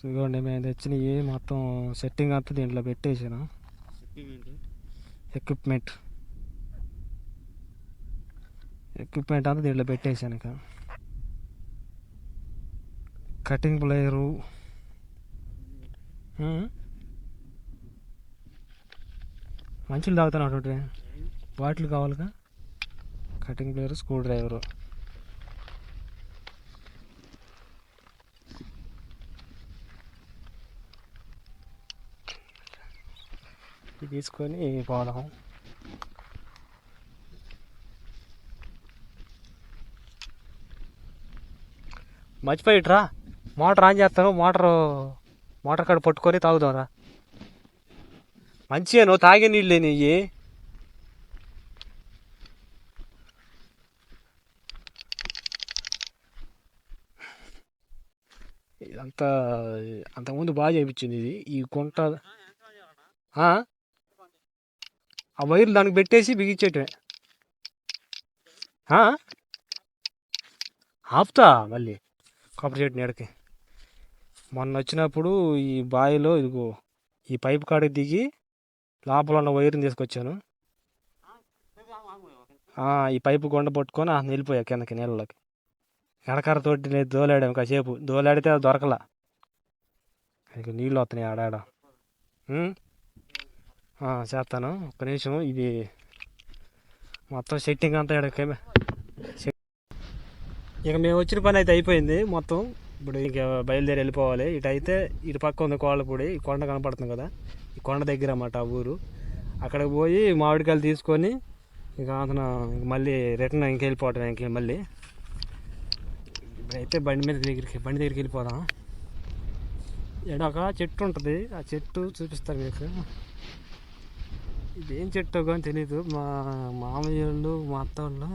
ఇదిగోండి మేము తెచ్చినవి మొత్తం సెట్టింగ్ అంతా దీంట్లో పెట్టేసాను. ఎక్విప్మెంట్ ఎక్విప్మెంట్ అంతా దీంట్లో పెట్టేసాను. ఇక కటింగ్ ప్లేయరు, మంచిలు తాగుతాను బాటిల్ కావాలిగా. కటింగ్ ప్లేయరు, స్క్రూ డ్రైవరు, ఇది తీసుకొని పోదాం. మర్చిపోయిట్రా మోటార్ ఆన్ చేస్తాను. మోటార్ కాడ పట్టుకొని తాగుదాంరా. మంచిగా నువ్వు తాగే నీళ్ళే నెయ్యి. ఇదంతా అంతకుముందు బాగా చేయించింది ఇది. ఈ గుంట ఆ వైర్లు దానికి పెట్టేసి బిగించేటమే. ఆపుతా మళ్ళీ కొబ్బరి చెట్టు నీడకి. మొన్న వచ్చినప్పుడు ఈ బావిలో ఇదిగో ఈ పైపు కాడికి దిగి లోపల ఉన్న వైర్ని తీసుకొచ్చాను. ఈ పైపు కొండ పట్టుకొని వెళ్ళిపోయా కిందకి నీళ్ళలోకి. ఎడకరతోటి నేను దోలాడాము కాసేపు. దోలాడితే అది దొరకలా. ఇక నీళ్ళు వస్తున్నాయి ఆడాడ. చేస్తాను ఒక్క నిమిషం. ఇది మొత్తం సెట్టింగ్ అంతా ఇక మేము వచ్చిన పని అయితే అయిపోయింది మొత్తం. ఇప్పుడు ఇంక బయలుదేరి వెళ్ళిపోవాలి. ఇటు అయితే ఇటు పక్క ఉంది కోళ్ళపూడి. ఈ కొండ కనపడుతుంది కదా, ఈ కొండ దగ్గర అన్నమాట ఆ ఊరు. అక్కడికి పోయి మామిడికాయలు తీసుకొని ఇక అతను మళ్ళీ రిటర్న్ ఇంకెళ్ళిపోవటం. ఇంక మళ్ళీ ఇప్పుడైతే బండి దగ్గరికి వెళ్ళిపోదాం. ఒక చెట్టు ఉంటుంది, ఆ చెట్టు చూపిస్తారు మీకు. ఇదేం చెట్టు కానీ తెలీదు. మా మామయ్య వాళ్ళు, మా అత్త వాళ్ళు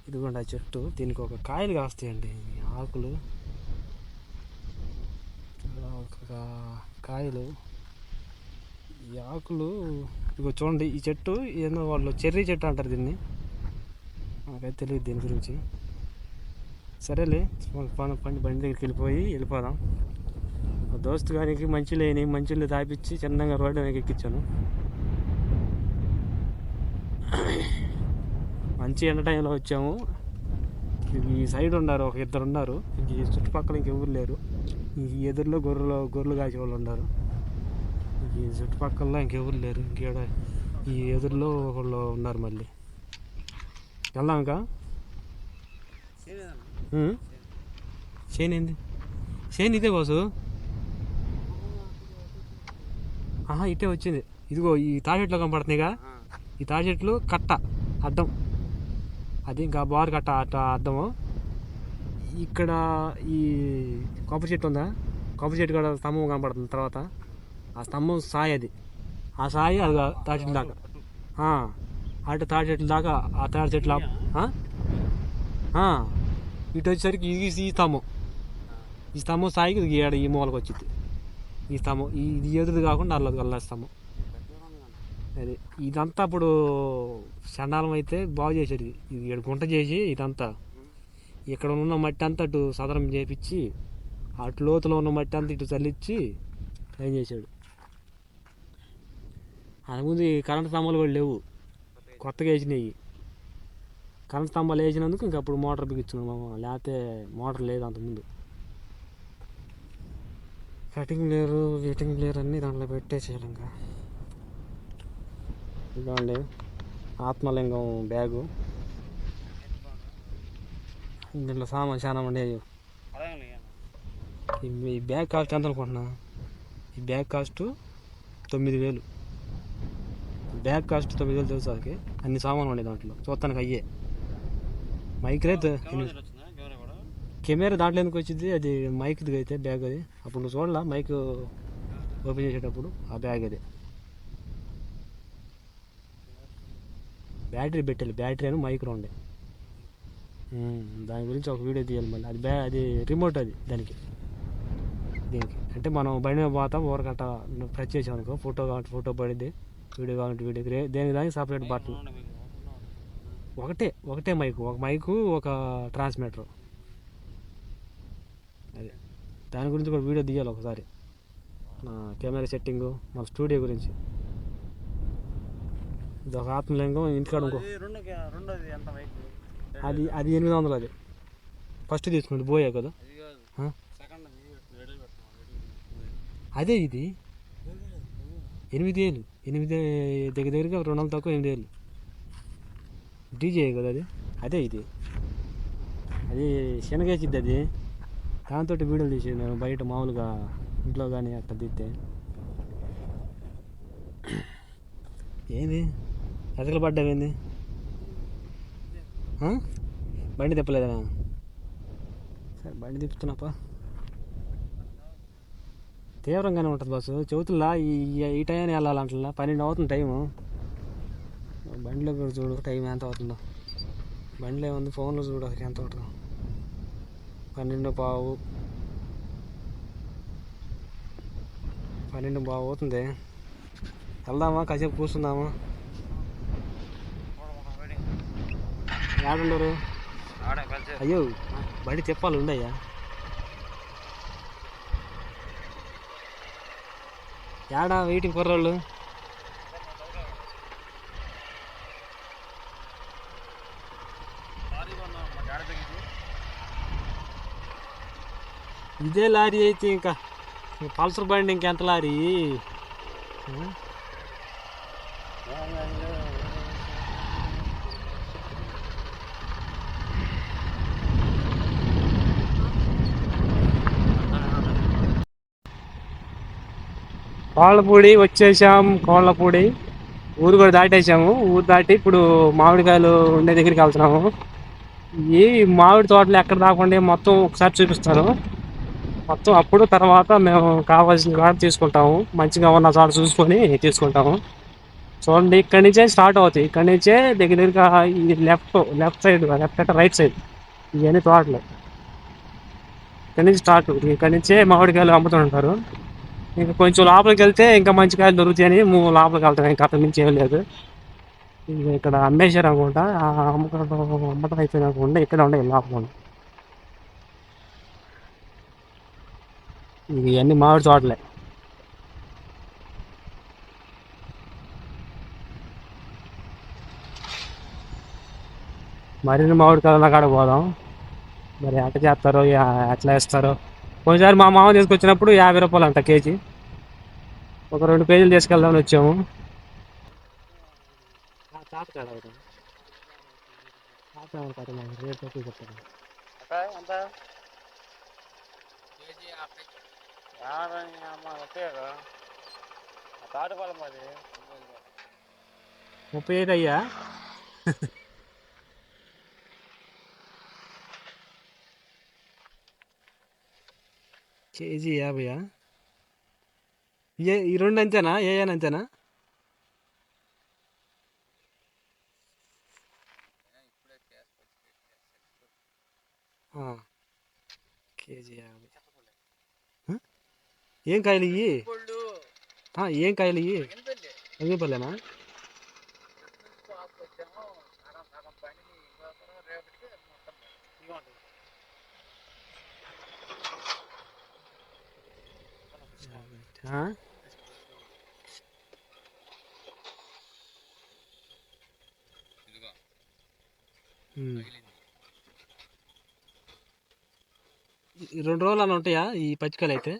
ఇదిగోండి ఆ చెట్టు. దీనికి ఒక కాయలు కాస్తాయండి, ఆకులు, ఒక కాయలు. ఈ ఆకులు ఇదిగో చూడండి. ఈ చెట్టు ఏదో వాళ్ళు చెర్రీ చెట్టు అంటారు దీన్ని. నాకైతే తెలియదు దీని గురించి. సరేలే బండి దగ్గరికి వెళ్ళిపోదాం. దోస్తు గారికి మంచిలు తాపించి చిన్నగా రోడ్డు వెనక్కి ఎక్కించాను. మంచి ఎండ టైంలో వచ్చాము. ఈ సైడ్ ఉన్నారు, ఒక ఇద్దరు ఉన్నారు. ఈ చుట్టుపక్కల ఇంకెవరు లేరు. ఈ ఎదురులో గొర్రెలు కాసే వాళ్ళు ఉన్నారు. ఈ చుట్టుపక్కల ఇంకెవరు లేరు. ఇంకేడ ఈ ఎదురులో ఒకళ్ళు ఉన్నారు. మళ్ళీ వెళ్దాం ఇంకా. చేను ఇదే బాసు. ఇటే వచ్చింది. ఇదిగో ఈ తాచెట్లు కనపడుతున్నాయిగా, ఈ తాచెట్లు కట్ట అడ్డం. అది ఇంకా బారు కట్ట అద్దము. ఇక్కడ ఈ కొబ్బరి చెట్టు ఉందా, కొబ్బరి చెట్టు కూడా స్తంభం కనపడుతుంది. తర్వాత ఆ స్తంభం సాయి, అది ఆ సాయి అది తాచెట్ల దాకా. అటు తాచెట్ల దాకా ఆ తాడి చెట్లు. ఇటు వచ్చేసరికి ఈ స్తంభం సాయికి ఈ మూలకి వచ్చింది. ఈ స్తంభం ఇది ఎదురు కాకుండా అల్ల స్తంభం. అది ఇదంతా అప్పుడు చండాలం అయితే బాగు చేసేది. ఇది ఇక్కడ గుంట చేసి ఇదంతా ఇక్కడ ఉన్న మట్టి అంతా అటు సదరం చేపించి, అటు లోతులో ఉన్న మట్టి అంతా ఇటు చల్లించి ఏం చేశాడు. అంతకుముందు ఈ కరెంట్ స్తంభాలు కూడా లేవు, కొత్తగా వేసినాయి. కరెంట్ స్తంభాలు వేసినందుకు ఇంక అప్పుడు మోటార్ బిగించుకున్నాం. లేకపోతే మోటార్ లేదు అంతకుముందు. కటింగ్ లేరు అన్నీ దాంట్లో పెట్టేసేయాలి. ఇంకా ఇదిగోండి ఆత్మలింగం బ్యాగు. దీంట్లో సామాన్ చాలా ఉండేవి. ఈ బ్యాగ్ కాస్ట్ ఎంత అనుకుంటున్నా? ఈ బ్యాగ్ కాస్ట్ 9,000. బ్యాగ్ కాస్ట్ 9,000 తెలుసు. వాళ్ళకి అన్ని సామాన్లు ఉండే దాంట్లో. చూస్తానికి అయ్యే మైక్ రైతే కెమెరా దాంట్లో ఎందుకు వచ్చింది? అది మైక్ది అయితే బ్యాగ్. అది అప్పుడు నువ్వు చూడలా మైక్ ఓపెన్ చేసేటప్పుడు ఆ బ్యాగ్. అది బ్యాటరీ పెట్టాలి, బ్యాటరీ అని మైక్ ఉండే. దాని గురించి ఒక వీడియో తీయాలి మళ్ళీ. అది రిమోట్ అది దీనికి అంటే మనం బండి మీద పోతాం, ఊరకట్ట ప్రెస్ చేసాం అనుకో, ఫోటో కావాలంటే ఫోటో పడిద్ది, వీడియో కావాలంటే వీడియో. దానికి సపరేట్ బట్టలు. ఒకటే మైకు, ఒక మైకు, ఒక ట్రాన్స్మిటర్. అదే దాని గురించి కూడా వీడియో తీయాలి ఒకసారి, నా కెమెరా సెట్టింగు, మన స్టూడియో గురించి. ఇది ఒక ఆత్మలింగం, ఇంటికాడ ఇంకో అది అది 800. అది ఫస్ట్ తీసుకుంది బోయే కదా. అదే ఇది 8,000. 8 దగ్గరగా 200 తక్కువ 8,000. డీజే కదా అది. అదే ఇది, అది శనగేసిద్ది. అది దాంతో వీడియోలు తీసేది నేను బయట మామూలుగా ఇంట్లో కానీ అట్లా తీస్తే. ఏంది ఎదకలు పడ్డావేంది? బండి తిప్పలేదా? సరే బండి తిప్పుతున్నాపా. తీవ్రంగానే ఉంటుంది బస్సు. చెబుతులా ఈ టైం వెళ్ళాలంటున్నా. 12 అవుతుంది టైము. బండిలో కూడా చూడు టైం ఎంత అవుతుందో. బండిలో ఏముంది, ఫోన్లో చూడు అసలు ఎంత అవుతుందో. 12:15. 12:15 అవుతుంది. వెళ్దామా? కాసేపు కూర్చుందామా? ఏడుండరు? అయ్యో బండి తిప్పాలి, ఉండయ్యా. ఏడా వెయిటింగ్ కుర్రోళ్ళు? ఇదే లారీ అయితే ఇంకా పల్సర్ బండి ఇంకెంత లారీ. కోళ్ళపూడి వచ్చేసాం. కోళ్ళపూడి ఊరు కూడా దాటేసాము. ఊరు దాటి ఇప్పుడు మామిడికాయలు ఉండే దగ్గరికి వెళ్తున్నాము. ఈ మామిడి తోటలు ఎక్కడ దాకుండా మొత్తం ఒకసారి చూపిస్తాను మొత్తం. అప్పుడు తర్వాత మేము కావాల్సిన కాడ తీసుకుంటాము. మంచిగా ఉన్న చోట చూసుకొని తీసుకుంటాము. చూడండి, ఇక్కడి నుంచే స్టార్ట్ అవుతాయి. ఇక్కడి నుంచే దగ్గరగా ఈ left side, left right side ఇవన్నీ తోటలు. ఇక్కడి నుంచి స్టార్ట్. ఇక్కడి నుంచే మామిడికాయలు అమ్ముతుంటారు. ఇంకా కొంచెం లోపలికి వెళ్తే ఇంకా మంచి కాయలు దొరుకుతాయని లోపలికి వెళ్తాం. ఇంకా అక్కడ నుంచి ఏం లేదు. ఇక్కడ అమ్మేశారు అనుకుంటా. అమ్మటం అయిపోయినా అనుకుంటా. ఇక్కడ ఉండే లోపల ఇవన్నీ మామిడి తోటలే. మరిన్ని మామిడి కాయలు కాడ పోదాం. మరి ఎట్ట చేస్తారో ఎట్లా వేస్తారో. ఒకసారి మా మామ తీసుకొచ్చినప్పుడు 50 రూపాయలు అంట కేజీ. ఒక 2 కేజీలు తీసుకెళ్దామని వచ్చాము. రేట్ ఎక్కువ చెప్తాను. మరి 35 అయ్యా. కేజీ 50. ఈ రెండు అంతేనా? అంతేనా? కేజీ 50. ఏం కాయలు ఇవి? ఏం కాయలు ఇవి? ఎంగిపల్లేనా? ఈ 2 రోజులు అలా ఉంటాయా ఈ పచ్చికాయలు అయితే?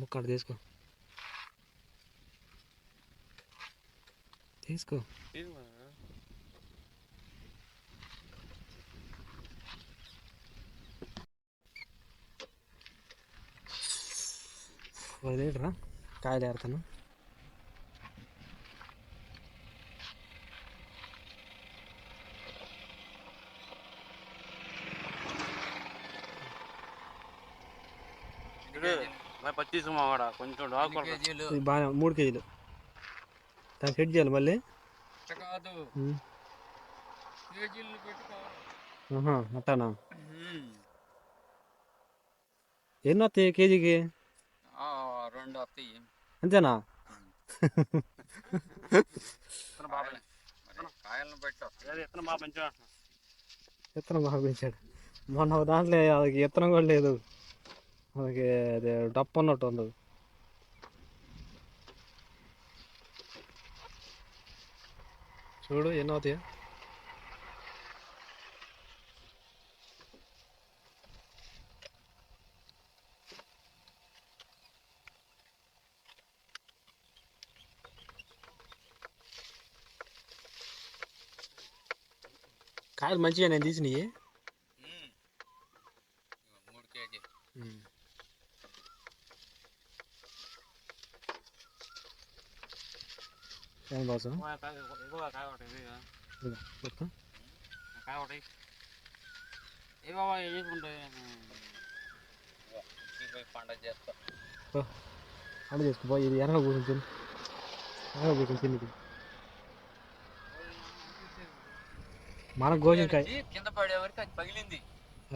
ముక్కడ తీసుకో తీసుకో. వదిలేట్రా కాయలు ఏరుతాను. బాగా 3 కేజీలు. దాన్ని సెట్ చేయాలి మళ్ళీ. కాదు, ఉమ్. కేజీలు పెట్టుకోవాలి. ఆహా, అట్టానా? ఎన్ని వస్తాయి కేజీకి? 2 వస్తాయి. అంతేనా? కాయలను బట్టి విత్తనం బాగా పెంచాడు. మొన్న ఒక దాంట్లో అది విత్తనం కూడా లేదు, మనకి అదే డప్పు ఉన్నట్టు ఉంది. చూడు ఎన్ని అవుతాయి. కాయలు మంచిగా నేను తీసినవి. 3 కేజీ. ఏం బాసు? కాయ ఒకటి పండగ చేస్తా. పండుగ చేసుకో. ఇది వెనక కూర్చొని వెనక కూర్చొని తిండి. మన గోజంకాయ కింద పడేవరకు అది పగిలింది.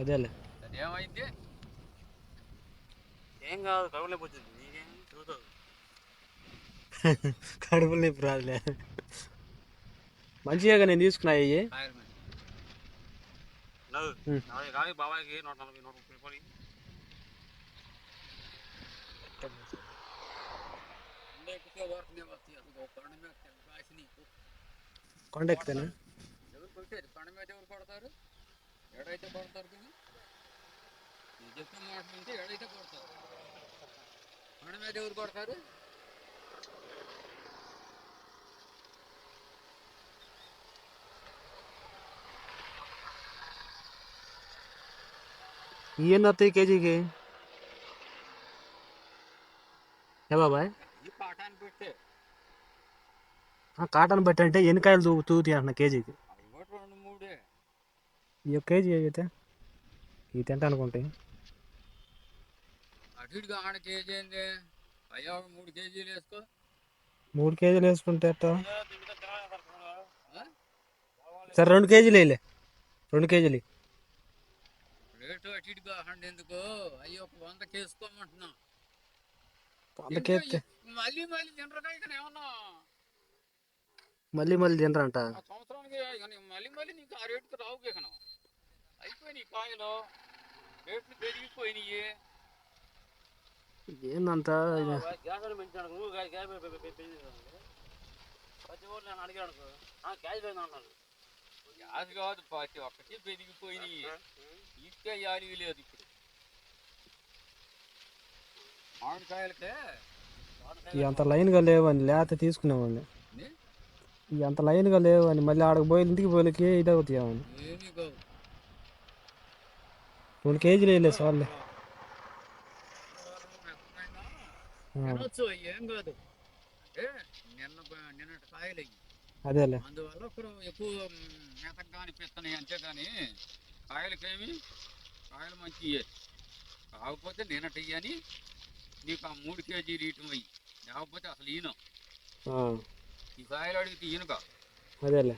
అదేలే, అదేమైంది ఏం కాదు, కడుపులో పోతుంది. నీకేం చూద్దాం, కడుపులు నొప్పి రాదులే. మంచిగా నేను తీసుకున్నా అయ్యి. బాబాయ్కి 140, 130 రూపాయలు. కొండ ఎక్కుతాను. ఎవరు కొట్టేది కొండ మీద? ఎవరు కొడతారు? ఎడైతే కొడతారు కదా, నేను చెప్పిన మాట వింటే ఎడైతే కొడతారు. కొండ మీద ఎవరు కొడతారు? ఇవన్నీ వస్తాయి కేజీకి ఏ బాబాయ్? ఈ పాఠాన్ని పెట్టే కాటన్ బట్టి అంటే ఎన్ని కాయలు తూగుతాయి అంటున్నా కేజీకి? అవి కూడా 2, 3. ఈ కేజీ అయితే ఈ తింటా అనుకుంటాయి. అటు ఇటుగా 1 కేజీ ఏంది? అయ్యా 3 కేజీలు వేసుకో. 3 కేజీలు వేసుకుంటే ఎట్టా? సరే 2 కేజీలు వేయలే, 2 కేజీలు. రేటు అటు ఇటుగా 100 ఎందుకు? అయ్యో 100 వేసుకోమంటున్నా. 100 కేజీ మళ్ళీ మళ్ళీ తినరా ఇక్కడ ఏమన్నా? మళ్ళీ మళ్ళీ తినరంట. సంవత్సరానికి మళ్ళీ మళ్ళీ నీకు ఆ రేటుకి రావు కేకను. అయిపోయినాయి కాయలు, రేట్లు పెరిగిపోయినాయి. ఏందంతా గ్యాస్ కాదు, ప్రతి ఒక్కటి పెరిగిపోయినాయి. ఇస్తే యాలి లేదు ఇప్పుడు. మామిడికాయలకే అంత లైన్గా లేవని లేకపోతే తీసుకునేవాడిని. అంత లైన్గా లేవని మళ్ళీ ఆడకు పోయి ఇంటికి పోయికి ఇది అవుతాయని ఏమీ కావు. 2 కేజీలు వేయలేదు సార్లే. తినొచ్చు, ఏం కాదు. అంటే నిన్నటి కాయలు అయ్యి, అదేలే. అందువల్ల ఒకరు ఎక్కువ మేతగా అనిపిస్తున్నాయి. అంతేగాని కాయలకేమి, కాయలు మంచియే. కాకపోతే నిన్నటి అని నీకు ఆ 3 కేజీలు ఇయటం అయ్యి, లేకపోతే అసలు ఈయన ఈ కాయలు అడిగితే ఈయనక. అదేలే.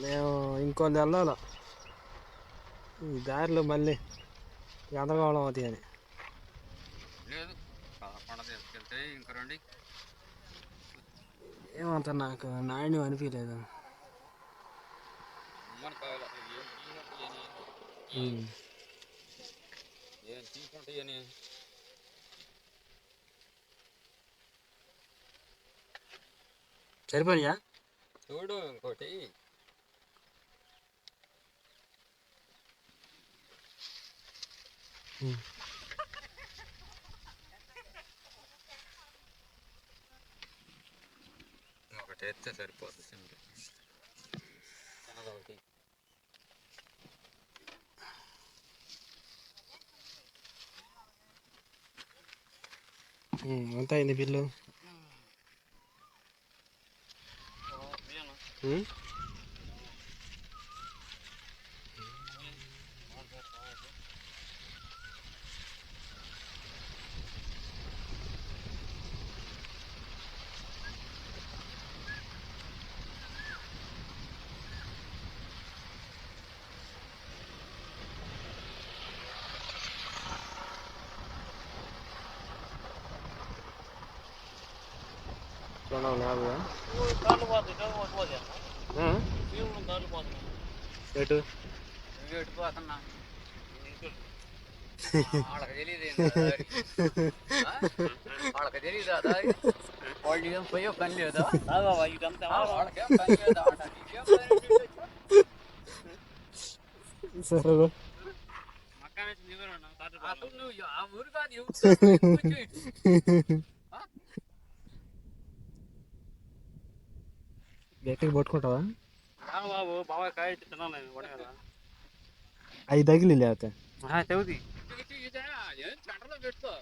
మేము ఇంకొన్ని వెళ్ళాలి ఈ దారిలో, మళ్ళీ గందరగోళం అవుతాయి అని. లేదు, 11 తీసుకెళ్తే ఇంక రండి. ఏమంత నాకు నాణ్యం అనిపించలేదు. కాయలు ఏం తీసుకుంటాయని సరిపోయా చూడు. ఇంకోటి ఒకటి ఎత్తే సరిపోతుంది. సింపుల్. ఒకటి ఎంత అయింది బిల్లు? ఎటు పోతున్నా వాళ్ళకి తెలియదు, వాళ్ళకి తెలియదా వాళ్ళు ఏం పోయో పని లేదా, వాళ్ళకేం పని లేదా సరే అసలు నువ్వు ఆ ఊరు కాదు గట్టిగా పట్టుకుంటావా? బాబు బాగా కాయ తిన్నాను అవి తగిలి లేకపోతే తెగుది సెంటర్లో పెట్టుకో,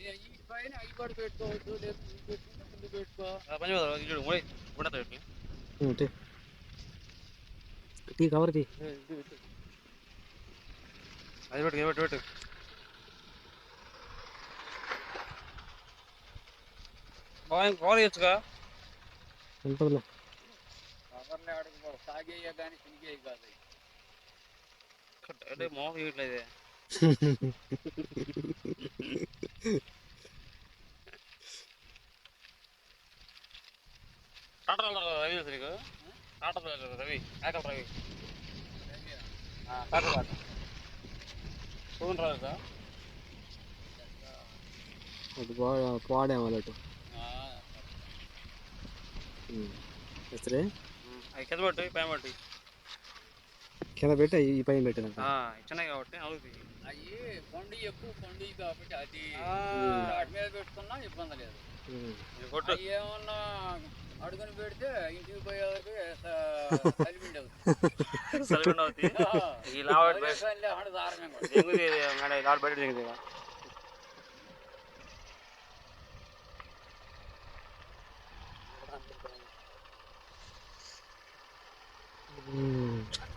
ఈ పైన అవి కూడా పెట్టుకోవచ్చు, లేదు ముందు పెట్టుకో. టీ కవర్ తీ. అది పెట్టు పెట్టు బాగా కవర్ చేయొచ్చుగా. ఉంటుందిలే. కవర్లే అడుగు సాగేయ కానీ తిరిగేవి కాదు. అంటే మోసం చేయట్లేదే. టాటా రవి తెలుసు నీకు? టాటా రవి యాకల్ రవి టాటా పాట చూడండి రాదు సార్. అది బాగా పాడేమో అటు సరే. అవి కింద పట్టు పైన పట్టు. కింద పెట్టి ఈ పైన పెట్టిన ఇచ్చినాయి కాబట్టి అవుతుంది. అవి కొండి ఎక్కువ కొండి కాబట్టి అది వాటి మీద పెట్టుకున్నా ఇబ్బంది లేదు. ఏమన్నా అడుగుని పెడితే ఇంటికి పోయేవారికి సలిపిండి అవుతుంది.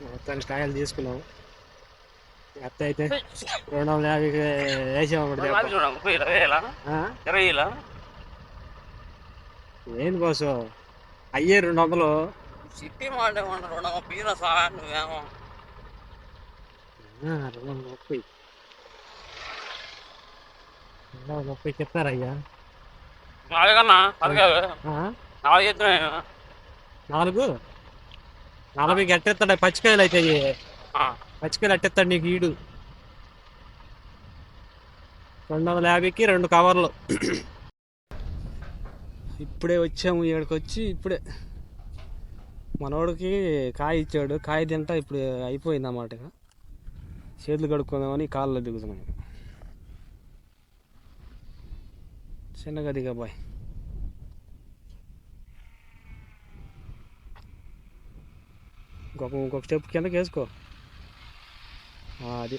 మొత్తానికి కాయలు తీసుకున్నాము. అత్త అయితే 250 వేసాము. ఏంది బాసు అయ్యే 200. సిట్టి మాట 230 సార్ నువ్వేమో 230 చెప్తారయ్యా. 4 కన్నా 4 చెప్తున్నా. 40 ఎట్టేస్తాడు. పచ్చికాయలు అయితే పచ్చికాయలు అట్టేస్తాడు నీకు ఈడు. 250కి 2 కవర్లు. ఇప్పుడే వచ్చాము. ఇక్కడికి వచ్చి ఇప్పుడే మనోడికి కాయ ఇచ్చాడు. కాయ తింటా ఇప్పుడు అయిపోయింది అన్నమాట. చేతులు కడుక్కుందామని కాళ్ళలో దిగుతున్నాం. చిన్నగా దిగా బాయ్. ఇంకొక స్టెప్ కిందకి వేసుకో. అది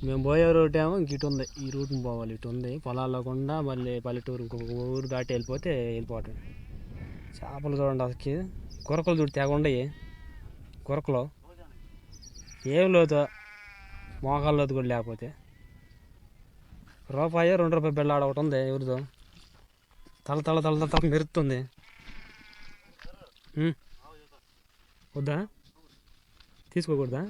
మేము పోయే రూట్ ఏమో ఇంక ఇటు ఉంది. ఈ రూట్ని పోవాలి. ఇటు ఉంది పొలాల్లో గుండా మళ్ళీ పల్లెటూరు ఇంకొక ఊరు దాటి వెళ్ళిపోవటం. చేపలు చూడండి అసలుకి. కొరకలు చూడు తెగ ఉండయి. కొరకలు ఏం లోతు, మోకాళ్ళ లోతు కూడా లేకపోతే. రూపాయి 2 రూపాయలు బిళ్ళ ఆడ ఒకటి ఉంది ఎవరిదో. తల తల తల తల మెరుస్తుంది. వద్దా? తీసుకోకూడదా?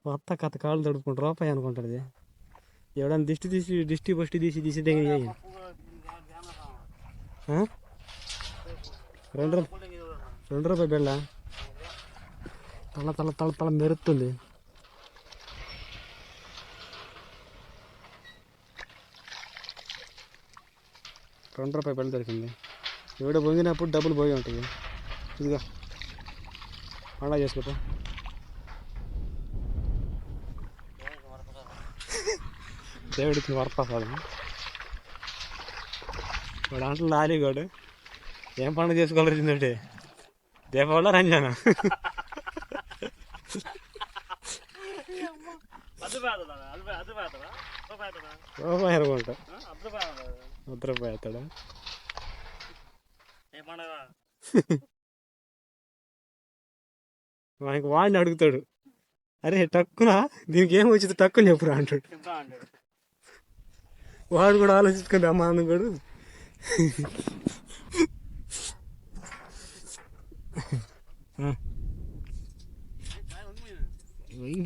కొత్త కథ కాళ్ళు తడుపుకుంటు రూపాయి అనుకుంటుంది. ఎవడన్నా దిష్టి ఫస్ట్ తీసి దగ్గర 2 రూపాయలు బిళ్ళ తల తల తల తల మెరుస్తుంది. ₹2 బిళ్ళ దొరికింది. ఎవడో పొంగినప్పుడు డబ్బులు పోయి ఉంటాయి. ఇదిగో పండగ చేసుకోపా. దేవుడికి వరప్రసాదం. వాడు అంటూ లాలీగాడు ఏం పండుగ చేసుకోవాల్సిందంటే దీపావళి రంజానా. రూపాయి అనుకుంటా. రూపాయి అవుతాడా? వానికి వాడిని అడుగుతాడు, అరే టక్కునా దీనికి ఏం వచ్చింది టక్కుని చెప్పురా అంటాడు. వాడు కూడా ఆలోచించుకుంటే అమ్మానం కూడా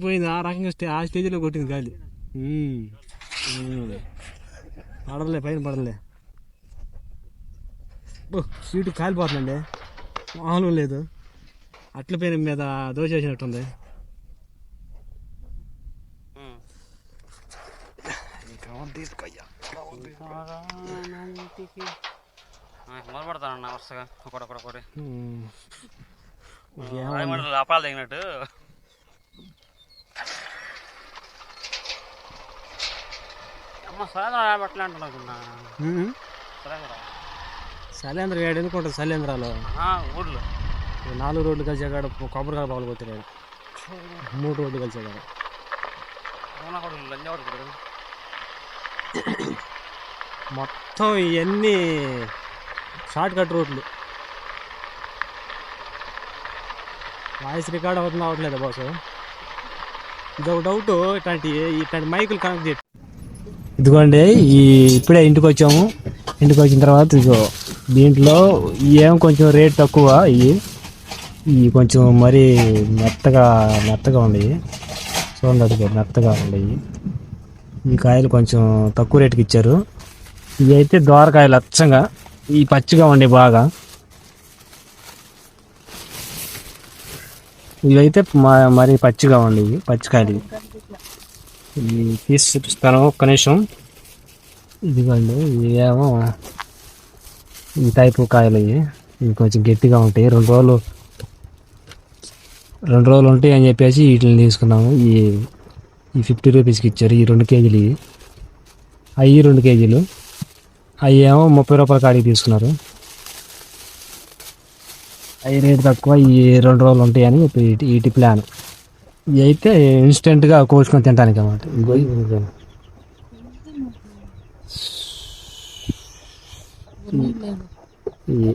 పోయింది. ఆ రకంగా ఆ స్టేజ్లో కొట్టింది గాలి. పడలే, పైన పడలే. సీటు కాలిపోతుందండి, మామూలు లేదు. అట్ల పైన మీద దోశ వేసినట్టుంది. మొదలుపడతానన్న వరుసగా ఒకటి అపాలు తగినట్టు. అమ్మ సరేంద్ర బట్టలే అంటున్నా. శైలేంద్ర ఏడు ఎందుకుంటుంది? శైలేంద్రాలో ఊర్లో 4 రోడ్లు కలిసాక కొబ్బరికాయ పగలు పోతున్నాడు. 3 రోడ్లు కలిసాక మొత్తం ఇవన్నీ షార్ట్ కట్ రోడ్లు. వాయిస్ రికార్డ్ అవుతుంది అవ్వట్లేదు బాసు? ఇదొక డౌట్. ఇట్లాంటి మైకులు కనెక్ట్ చేసి ఇదిగోండి. ఇప్పుడే ఇంటికి వచ్చాము. ఇంటికి వచ్చిన తర్వాత ఇదిగో దీంట్లో ఏం కొంచెం రేట్ తక్కువ. ఇవి కొంచెం మరీ మెత్తగా ఉండేవి. చూడండి, అది మెత్తగా ఉండేవి. ఈ కాయలు కొంచెం తక్కువ రేటుకి ఇచ్చారు. ఇవి అయితే దోరకాయలు అచ్చంగా ఈ పచ్చిగా ఉండే బాగా. ఇవైతే మరీ పచ్చిగా ఉండేవి, పచ్చికాయలు. ఇవి తీసి చూపిస్తాను ఒక్క నిమిషం. ఇదిగోండి, ఇవేమో ఈ టైపు కాయలు. ఇవి కొంచెం గట్టిగా ఉంటాయి. 2 రోజులు ఉంటాయి అని చెప్పేసి వీటిని తీసుకున్నాము. ఈ 50 రూపీస్కి ఇచ్చారు. ఈ 2 కేజీలు. అవి 2 కేజీలు. అవి ఏమో 30 రూపాయల కాడికి తీసుకున్నారు. అవి రేటు తక్కువ, ఈ 2 రోజులు ఉంటాయని చెప్పి వీటి ప్లాన్. ఇవి అయితే ఇన్స్టెంట్గా కోసుకొని తినడానికి అన్నమాట. ఇవి